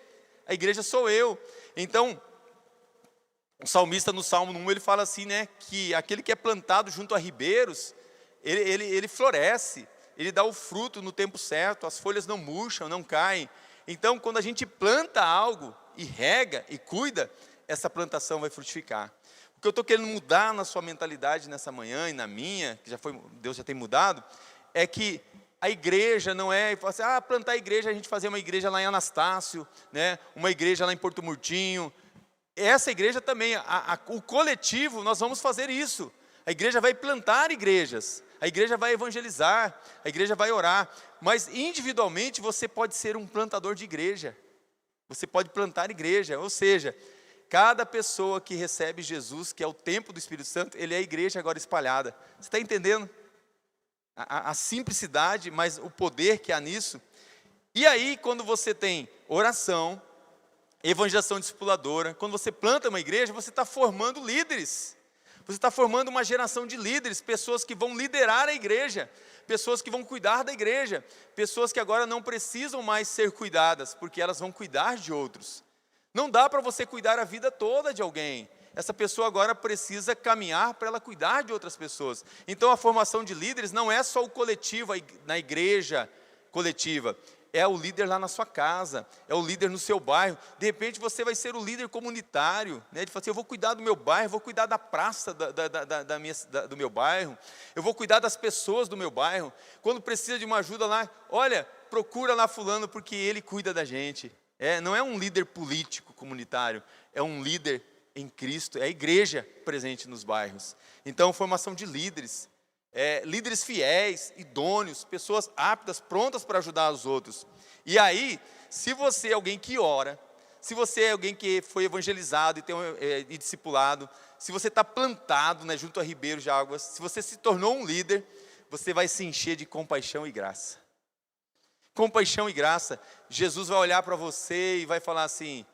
a igreja sou eu. Então, o salmista no Salmo 1, ele fala assim, né, que aquele que é plantado junto a ribeiros, ele floresce, ele dá o fruto no tempo certo, as folhas não murcham, não caem. Então, quando a gente planta algo, e rega, e cuida, essa plantação vai frutificar. O que eu estou querendo mudar na sua mentalidade nessa manhã, e na minha, que Deus já tem mudado, é que a igreja não é, assim, plantar a igreja, a gente fazer uma igreja lá em Anastácio, né, uma igreja lá em Porto Murtinho. Essa igreja também, o coletivo, nós vamos fazer isso. A igreja vai plantar igrejas, a igreja vai evangelizar, a igreja vai orar. Mas individualmente você pode ser um plantador de igreja. Você pode plantar igreja, ou seja, cada pessoa que recebe Jesus, que é o templo do Espírito Santo, ele é a igreja agora espalhada. Você está entendendo? A simplicidade, mas o poder que há nisso. E aí, quando você tem oração, evangelização discipuladora, quando você planta uma igreja, você está formando líderes. Você está formando uma geração de líderes, pessoas que vão liderar a igreja, pessoas que vão cuidar da igreja, pessoas que agora não precisam mais ser cuidadas, porque elas vão cuidar de outros. Não dá para você cuidar a vida toda de alguém. Essa pessoa agora precisa caminhar para ela cuidar de outras pessoas. Então a formação de líderes não é só o coletivo, na igreja coletiva. É o líder lá na sua casa, é o líder no seu bairro. De repente você vai ser o líder comunitário, né? De falar assim, eu vou cuidar do meu bairro, vou cuidar da praça do meu bairro, eu vou cuidar das pessoas do meu bairro. Quando precisa de uma ajuda lá, olha, procura lá fulano porque ele cuida da gente. Não é um líder político comunitário, é um líder em Cristo, é a igreja presente nos bairros. Então, formação de líderes. Líderes fiéis, idôneos, pessoas aptas, prontas para ajudar os outros. E aí, se você é alguém que ora, se você é alguém que foi evangelizado e discipulado, se você está plantado, né, junto a ribeiros de águas, se você se tornou um líder, você vai se encher de compaixão e graça. Compaixão e graça. Jesus vai olhar para você e vai falar assim: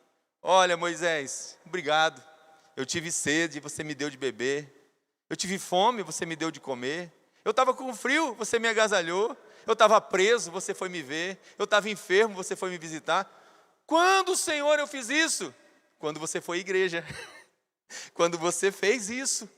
olha, Moisés, obrigado. Eu tive sede, você me deu de beber. Eu tive fome, você me deu de comer. Eu estava com frio, você me agasalhou. Eu estava preso, você foi me ver. Eu estava enfermo, você foi me visitar. Quando, Senhor, eu fiz isso? Quando você foi à igreja. Quando você fez isso.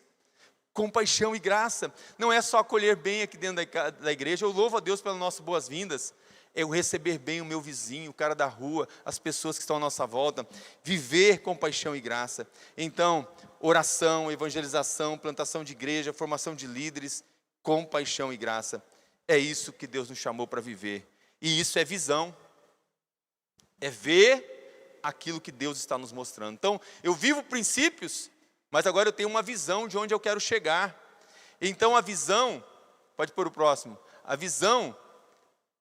Compaixão e graça. Não é só acolher bem aqui dentro da igreja. Eu louvo a Deus pelas nossas boas-vindas. É eu receber bem o meu vizinho, o cara da rua, as pessoas que estão à nossa volta. Viver compaixão e graça. Então, oração, evangelização, plantação de igreja, formação de líderes, compaixão e graça. É isso que Deus nos chamou para viver. E isso é visão. É ver aquilo que Deus está nos mostrando. Então, eu vivo princípios, mas agora eu tenho uma visão de onde eu quero chegar. Então, a visão, pode pôr o próximo, a visão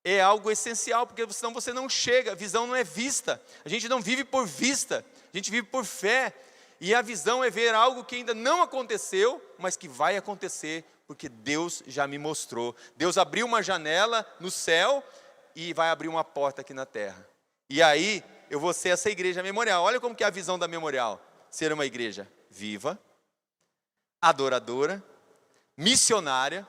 é algo essencial, porque senão você não chega. A visão não é vista. A gente não vive por vista, a gente vive por fé. E a visão é ver algo que ainda não aconteceu, mas que vai acontecer, porque Deus já me mostrou. Deus abriu uma janela no céu e vai abrir uma porta aqui na terra. E aí, eu vou ser essa igreja memorial. Olha como que é a visão da memorial. Ser uma igreja viva, adoradora, missionária,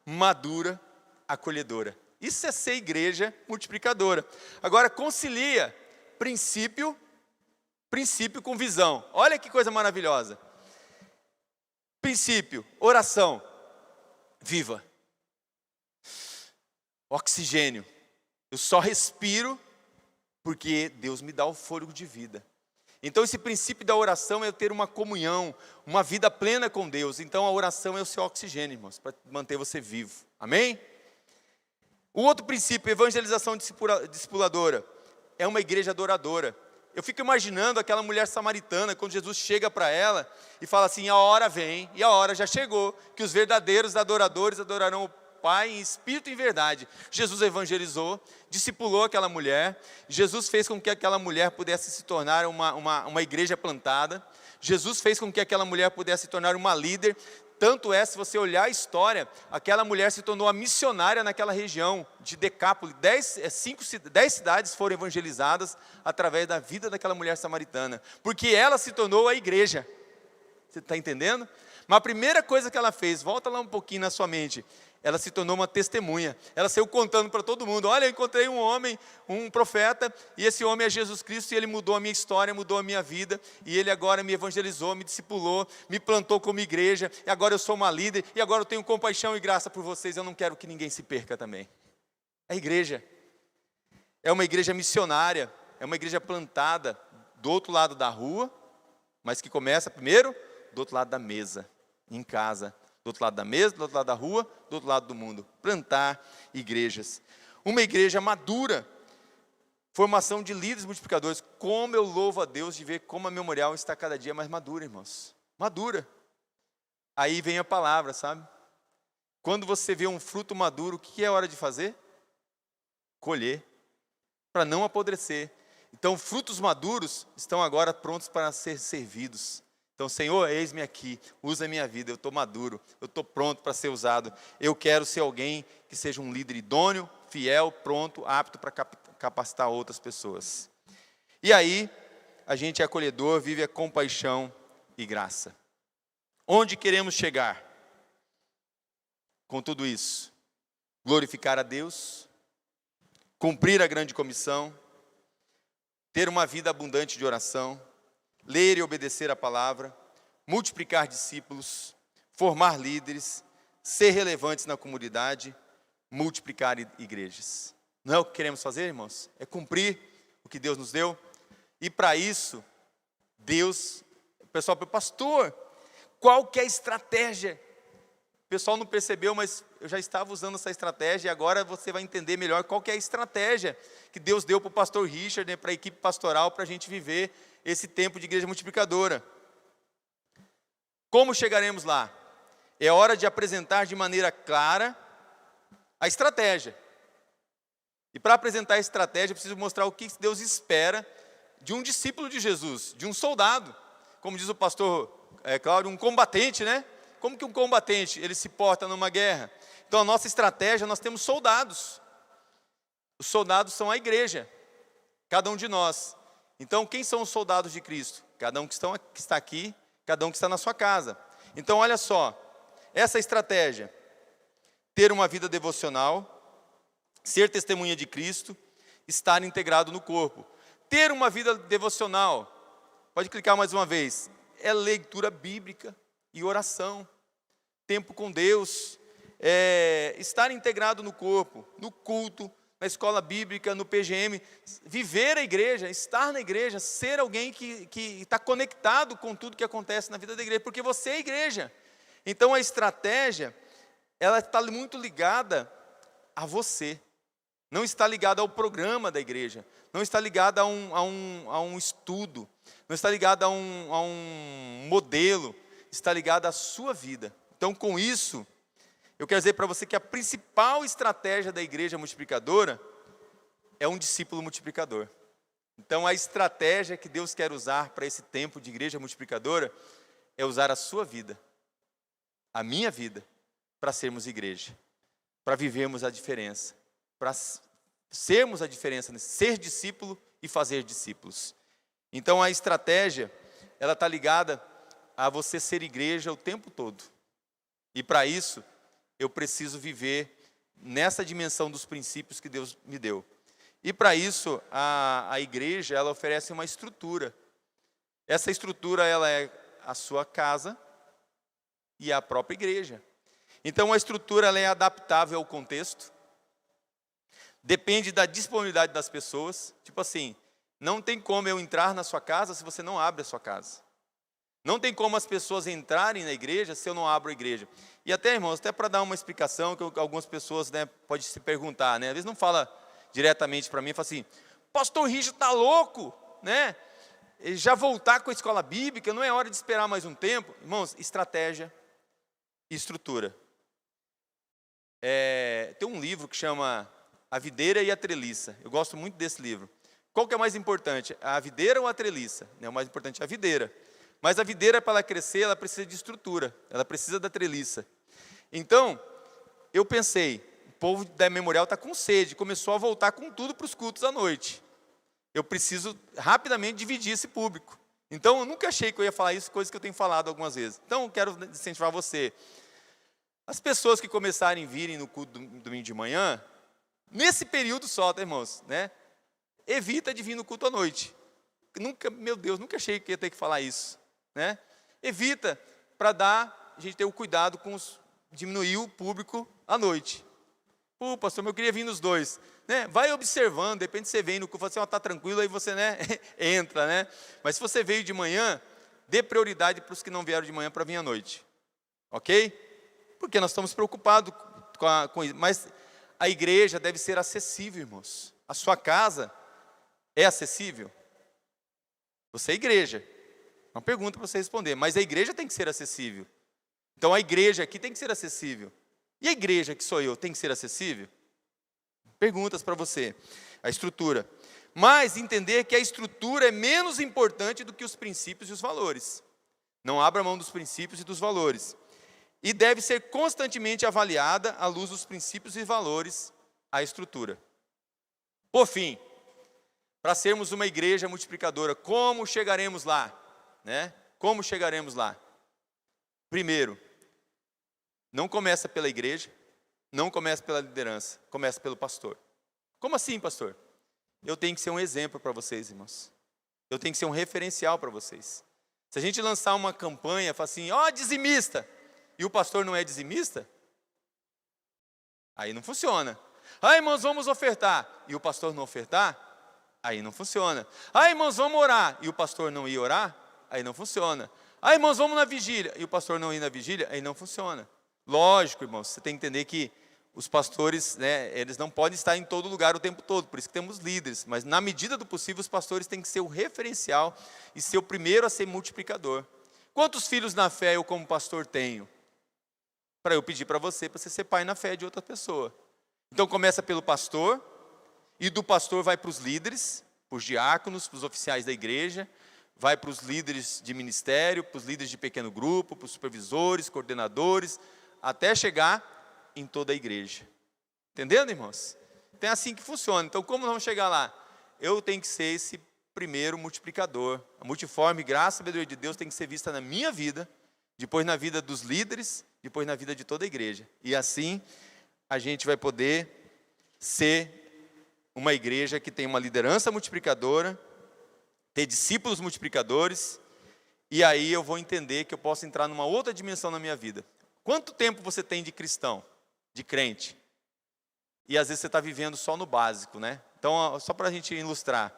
madura, acolhedora. Isso é ser igreja multiplicadora. Agora, concilia princípio com visão. Olha que coisa maravilhosa. Princípio, oração, viva. Oxigênio. Eu só respiro porque Deus me dá o fôlego de vida. Então esse princípio da oração é eu ter uma comunhão, uma vida plena com Deus. Então a oração é o seu oxigênio, irmãos, para manter você vivo. Amém? O outro princípio, evangelização discipuladora, é uma igreja adoradora. Eu fico imaginando aquela mulher samaritana, quando Jesus chega para ela e fala assim: a hora vem, e a hora já chegou, que os verdadeiros adoradores adorarão o Pai em espírito e em verdade. Jesus evangelizou, discipulou aquela mulher. Jesus fez com que aquela mulher pudesse se tornar uma igreja plantada. Jesus fez com que aquela mulher pudesse se tornar uma líder. Tanto é, se você olhar a história, aquela mulher se tornou a missionária naquela região de Decápolis. 10 cidades foram evangelizadas através da vida daquela mulher samaritana, porque ela se tornou a igreja. Você está entendendo? Mas a primeira coisa que ela fez, volta lá um pouquinho na sua mente, ela se tornou uma testemunha. Ela saiu contando para todo mundo: olha, eu encontrei um homem, um profeta, e esse homem é Jesus Cristo, e ele mudou a minha história, mudou a minha vida, e ele agora me evangelizou, me discipulou, me plantou como igreja, e agora eu sou uma líder, e agora eu tenho compaixão e graça por vocês. Eu não quero que ninguém se perca também. A igreja é uma igreja missionária, é uma igreja plantada do outro lado da rua, mas que começa primeiro do outro lado da mesa, em casa. Do outro lado da mesa, do outro lado da rua, do outro lado do mundo. Plantar igrejas. Uma igreja madura. Formação de líderes multiplicadores. Como eu louvo a Deus de ver como a memorial está cada dia mais madura, irmãos. Madura. Aí vem a palavra, sabe? Quando você vê um fruto maduro, o que é hora de fazer? Colher. Para não apodrecer. Então, frutos maduros estão agora prontos para ser servidos. Então, Senhor, eis-me aqui, usa a minha vida, eu estou maduro, eu estou pronto para ser usado. Eu quero ser alguém que seja um líder idôneo, fiel, pronto, apto para capacitar outras pessoas. E aí, a gente é acolhedor, vive a compaixão e graça. Onde queremos chegar com tudo isso? Glorificar a Deus, cumprir a grande comissão, ter uma vida abundante de oração, ler e obedecer a palavra, multiplicar discípulos, formar líderes, ser relevantes na comunidade, multiplicar igrejas. Não é o que queremos fazer, irmãos? É cumprir o que Deus nos deu. E para isso, Deus, o pessoal, pastor, qual que é a estratégia? O pessoal não percebeu, mas eu já estava usando essa estratégia e agora você vai entender melhor qual que é a estratégia que Deus deu para o pastor Richard, né, para a equipe pastoral, para a gente viver esse tempo de igreja multiplicadora. Como chegaremos lá? É hora de apresentar de maneira clara a estratégia. E para apresentar a estratégia, eu preciso mostrar o que Deus espera de um discípulo de Jesus, de um soldado. Como diz o pastor Cláudio, um combatente, né? Como que um combatente, ele se porta numa guerra? Então a nossa estratégia, nós temos soldados. Os soldados são a igreja, cada um de nós. Então quem são os soldados de Cristo? Cada um que está aqui, cada um que está na sua casa. Então olha só, essa estratégia, ter uma vida devocional, ser testemunha de Cristo, estar integrado no corpo. Ter uma vida devocional, pode clicar mais uma vez, é leitura bíblica e oração, tempo com Deus, estar integrado no corpo, no culto, na escola bíblica, no PGM, viver a igreja, estar na igreja, ser alguém que está conectado com tudo que acontece na vida da igreja, porque você é a igreja. Então a estratégia, ela está muito ligada a você, não está ligada ao programa da igreja, não está ligada a um estudo, não está ligada a um modelo, está ligada à sua vida. Então com isso, eu quero dizer para você que a principal estratégia da igreja multiplicadora é um discípulo multiplicador. Então a estratégia que Deus quer usar para esse tempo de igreja multiplicadora é usar a sua vida, a minha vida, para sermos igreja, para vivermos a diferença, para sermos a diferença, ser discípulo e fazer discípulos. Então a estratégia, ela está ligada a você ser igreja o tempo todo. E para isso, eu preciso viver nessa dimensão dos princípios que Deus me deu. E para isso, a igreja, ela oferece uma estrutura. Essa estrutura, ela é a sua casa e a própria igreja. Então a estrutura, ela é adaptável ao contexto. Depende da disponibilidade das pessoas. Tipo assim, não tem como eu entrar na sua casa se você não abre a sua casa. Não tem como as pessoas entrarem na igreja se eu não abro a igreja. E até, irmãos, até para dar uma explicação, que algumas pessoas, né, podem se perguntar, né? Às vezes não fala diretamente para mim, fala assim, pastor Richard está louco, né? Já voltar com a escola bíblica, não é hora de esperar mais um tempo. Irmãos, estratégia e estrutura. Tem um livro que chama A Videira e a Treliça. Eu gosto muito desse livro. Qual que é mais importante, a videira ou a treliça? O mais importante é a videira. Mas a videira, para ela crescer, ela precisa de estrutura, ela precisa da treliça. Então, eu pensei, o povo da Memorial está com sede, começou a voltar com tudo para os cultos à noite. Eu preciso rapidamente dividir esse público. Então, eu nunca achei que eu ia falar isso, coisas que eu tenho falado algumas vezes. Então, eu quero incentivar você. As pessoas que começarem a virem no culto domingo de manhã, nesse período só, tá, irmãos? Né? Evita de vir no culto à noite. Nunca, meu Deus, nunca achei que ia ter que falar isso. Né? Evita para a gente ter o cuidado com diminuir o público à noite. Pô, pastor, eu queria vir nos dois. Né? Vai observando, de repente você vem no culto, você está tranquilo, aí você, né, entra. Né? Mas se você veio de manhã, dê prioridade para os que não vieram de manhã para vir à noite. Ok? Porque nós estamos preocupados com isso. Mas a igreja deve ser acessível, irmãos. A sua casa é acessível? Você é igreja. Uma pergunta para você responder, mas a igreja tem que ser acessível. Então a igreja aqui tem que ser acessível. E a igreja que sou eu tem que ser acessível? Perguntas para você. A estrutura. Mas entender que a estrutura é menos importante do que os princípios e os valores. Não abra mão dos princípios e dos valores. E deve ser constantemente avaliada à luz dos princípios e valores a estrutura. Por fim, para sermos uma igreja multiplicadora, como chegaremos lá? Né? Como chegaremos lá? Primeiro, não começa pela igreja, não começa pela liderança, começa pelo pastor. Como assim, pastor? Eu tenho que ser um exemplo para vocês, irmãos. Eu tenho que ser um referencial para vocês. Se a gente lançar uma campanha, falar assim, ó, dizimista, e o pastor não é dizimista, aí não funciona. Ah, irmãos, vamos ofertar, e o pastor não ofertar, aí não funciona. Ah, irmãos, vamos orar, e o pastor não ir orar, aí não funciona. Ah, irmãos, vamos na vigília, e o pastor não ir na vigília, aí não funciona. Lógico, irmãos, você tem que entender que os pastores, né, eles não podem estar em todo lugar o tempo todo, por isso que temos líderes, mas na medida do possível os pastores têm que ser o referencial e ser o primeiro a ser multiplicador. Quantos filhos na fé eu como pastor tenho? Para eu pedir para você ser pai na fé de outra pessoa. Então começa pelo pastor, e do pastor vai para os líderes, para os diáconos, para os oficiais da igreja, vai para os líderes de ministério, para os líderes de pequeno grupo, para os supervisores, coordenadores, até chegar em toda a igreja. Entendendo, irmãos? Então é assim que funciona. Então, como nós vamos chegar lá? Eu tenho que ser esse primeiro multiplicador. A multiforme graça e sabedoria de Deus tem que ser vista na minha vida, depois na vida dos líderes, depois na vida de toda a igreja. E assim, a gente vai poder ser uma igreja que tem uma liderança multiplicadora, ter discípulos multiplicadores, e aí eu vou entender que eu posso entrar numa outra dimensão na minha vida. Quanto tempo você tem de cristão, de crente? E às vezes você está vivendo só no básico, né? Então, só para a gente ilustrar,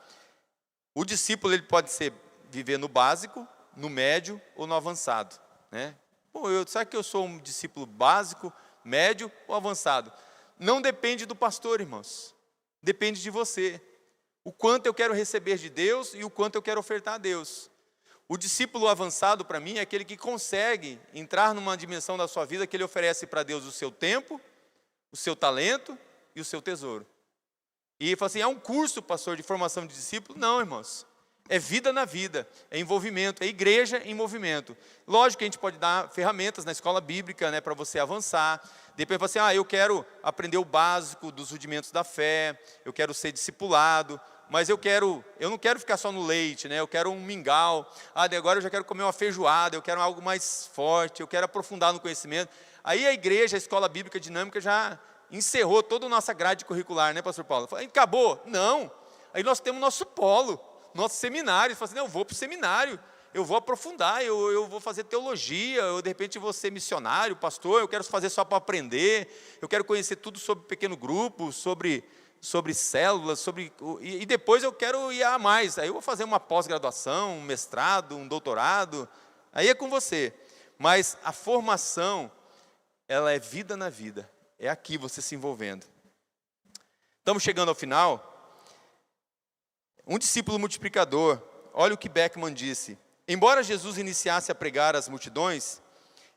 o discípulo ele pode viver no básico, no médio ou no avançado, né? Bom, sabe que eu sou um discípulo básico, médio ou avançado? Não depende do pastor, irmãos. Depende de você. O quanto eu quero receber de Deus e o quanto eu quero ofertar a Deus. O discípulo avançado, para mim, é aquele que consegue entrar numa dimensão da sua vida que ele oferece para Deus o seu tempo, o seu talento e o seu tesouro. E fala assim, é um curso, pastor, de formação de discípulo? Não, irmãos. É vida na vida, é envolvimento, é igreja em movimento. Lógico que a gente pode dar ferramentas na escola bíblica, né, para você avançar. Depois fala assim, eu quero aprender o básico dos rudimentos da fé, eu quero ser discipulado, mas eu não quero ficar só no leite, né? Eu quero um mingau. Agora eu já quero comer uma feijoada, eu quero algo mais forte, eu quero aprofundar no conhecimento. Aí a igreja, a escola bíblica dinâmica já encerrou toda a nossa grade curricular, né, pastor Paulo? Acabou? Não. Aí nós temos nosso polo, nosso seminário. Você fala assim, não, eu vou para o seminário, eu vou aprofundar, eu vou fazer teologia, eu de repente vou ser missionário, pastor, eu quero fazer só para aprender, eu quero conhecer tudo sobre pequeno grupo, sobre células, e depois eu quero ir a mais. Aí eu vou fazer uma pós-graduação, um mestrado, um doutorado, aí é com você. Mas a formação, ela é vida na vida, é aqui você se envolvendo. Estamos chegando ao final. Um discípulo multiplicador, olha o que Beckman disse. Embora Jesus iniciasse a pregar às multidões,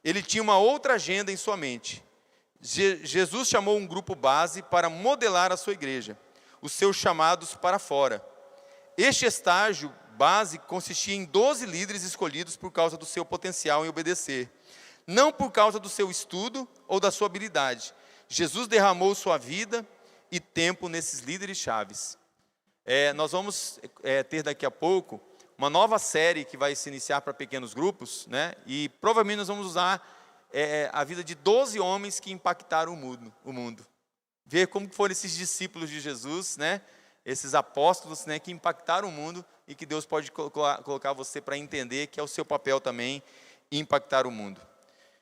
ele tinha uma outra agenda em sua mente. Jesus chamou um grupo base para modelar a sua igreja, os seus chamados para fora. Este estágio base consistia em 12 líderes escolhidos por causa do seu potencial em obedecer, não por causa do seu estudo ou da sua habilidade. Jesus derramou sua vida e tempo nesses líderes chaves. Nós vamos ter daqui a pouco uma nova série que vai se iniciar para pequenos grupos, né? E provavelmente nós vamos usar a vida de 12 homens que impactaram o mundo. Ver como foram esses discípulos de Jesus, né? Esses apóstolos, né, que impactaram o mundo e que Deus pode colocar você para entender que é o seu papel também impactar o mundo.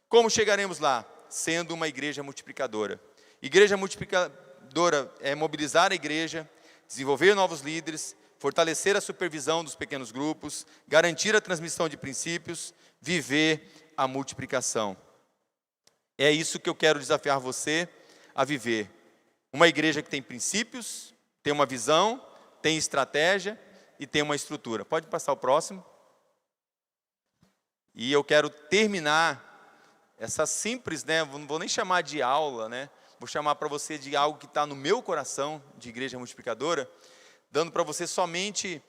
Como chegaremos lá? Sendo uma igreja multiplicadora. Igreja multiplicadora é mobilizar a igreja, desenvolver novos líderes, fortalecer a supervisão dos pequenos grupos, garantir a transmissão de princípios, viver a multiplicação. É isso que eu quero desafiar você a viver. Uma igreja que tem princípios, tem uma visão, tem estratégia e tem uma estrutura. Pode passar o próximo. E eu quero terminar essa simples, né? Não vou nem chamar de aula, né? Vou chamar para você de algo que está no meu coração, de igreja multiplicadora, dando para você somente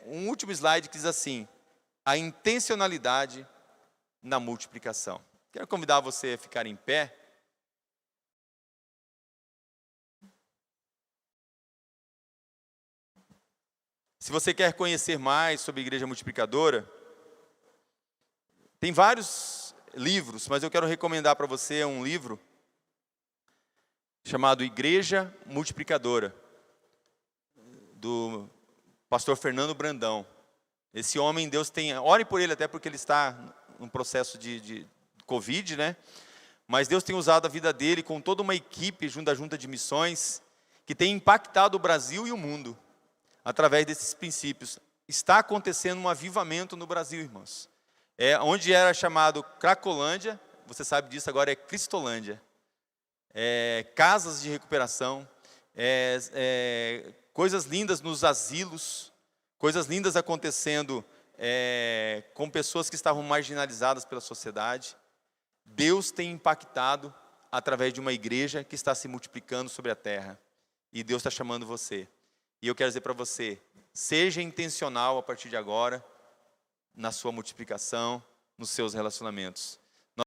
um último slide que diz assim, a intencionalidade na multiplicação. Quero convidar você a ficar em pé. Se você quer conhecer mais sobre a igreja multiplicadora, tem vários livros, mas eu quero recomendar para você um livro chamado Igreja Multiplicadora, do pastor Fernando Brandão. Esse homem, Deus ore por ele até porque ele está num processo de Covid, né? Mas Deus tem usado a vida dele com toda uma equipe junto à Junta de Missões, que tem impactado o Brasil e o mundo, através desses princípios. Está acontecendo um avivamento no Brasil, irmãos. Onde era chamado Cracolândia, você sabe disso, agora é Cristolândia. Casas de recuperação, coisas lindas nos asilos, coisas lindas acontecendo com pessoas que estavam marginalizadas pela sociedade. Deus tem impactado através de uma igreja que está se multiplicando sobre a terra. E Deus está chamando você. E eu quero dizer para você, seja intencional a partir de agora, na sua multiplicação, nos seus relacionamentos.